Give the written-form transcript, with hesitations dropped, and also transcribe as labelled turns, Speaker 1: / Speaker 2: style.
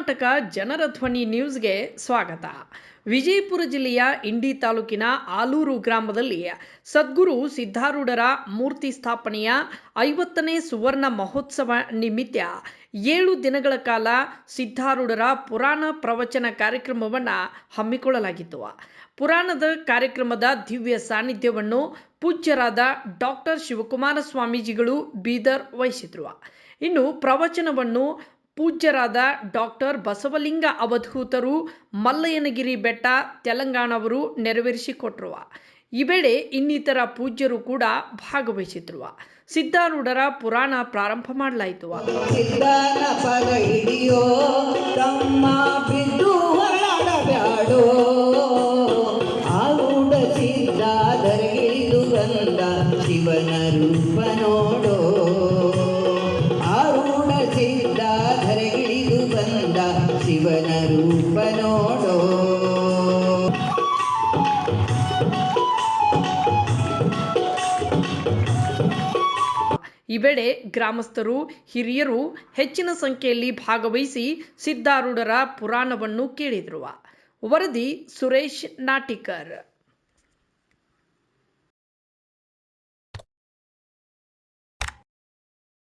Speaker 1: ಕರ್ನಾಟಕ ಜನರ ಧ್ವನಿ ನ್ಯೂಸ್ಗೆ ಸ್ವಾಗತ. ವಿಜಯಪುರ ಜಿಲ್ಲೆಯ ಇಂಡಿ ತಾಲೂಕಿನ ಆಲೂರು ಗ್ರಾಮದಲ್ಲಿ ಸದ್ಗುರು ಸಿದ್ಧಾರೂಢರ ಮೂರ್ತಿ ಸ್ಥಾಪನೆಯ 50ನೇ ಸುವರ್ಣ ಮಹೋತ್ಸವ ನಿಮಿತ್ತ 7 ದಿನಗಳ ಕಾಲ ಸಿದ್ಧಾರೂಢರ ಪುರಾಣ ಪ್ರವಚನ ಕಾರ್ಯಕ್ರಮವನ್ನು ಹಮ್ಮಿಕೊಳ್ಳಲಾಗಿತ್ತು. ಪುರಾಣದ ಕಾರ್ಯಕ್ರಮದ ದಿವ್ಯ ಸಾನ್ನಿಧ್ಯವನ್ನು ಪೂಜ್ಯರಾದ ಡಾಕ್ಟರ್ ಶಿವಕುಮಾರ ಸ್ವಾಮೀಜಿಗಳು ಬೀದರ್ ವಹಿಸಿದ್ರು. ಇನ್ನು ಪ್ರವಚನವನ್ನು ಪೂಜ್ಯರಾದ ಡಾಕ್ಟರ್ ಬಸವಲಿಂಗ ಅವಧೂತರು ಮಲ್ಲಯ್ಯನಗಿರಿ ಬೆಟ್ಟ ತೆಲಂಗಾಣವರು ನೆರವೇರಿಸಿಕೊಟ್ರು. ಈ ವೇಳೆ ಇನ್ನಿತರ ಪೂಜ್ಯರು ಕೂಡ ಭಾಗವಹಿಸಿದ್ರು. ಸಿದ್ಧಾರೂಢರ ಪುರಾಣ ಪ್ರಾರಂಭ ಮಾಡಲಾಯಿತು.
Speaker 2: ಶಿವನ ರೂಪ ನೋಡೋ, ಆರುಣ ಸಿದ್ಧಾಧರಗಿಳಿದು ಬಂದ ಶಿವನ ರೂಪ ನೋಡೋ.
Speaker 1: ಈ ವೇಳೆ ಗ್ರಾಮಸ್ಥರು ಹಿರಿಯರು ಹೆಚ್ಚಿನ ಸಂಖ್ಯೆಯಲ್ಲಿ ಭಾಗವಹಿಸಿ ಸಿದ್ಧಾರೂಢರ ಪುರಾಣವನ್ನು ಕೇಳಿದರು. ವರದಿ ಸುರೇಶ್ ನಾಟಿಕರ್.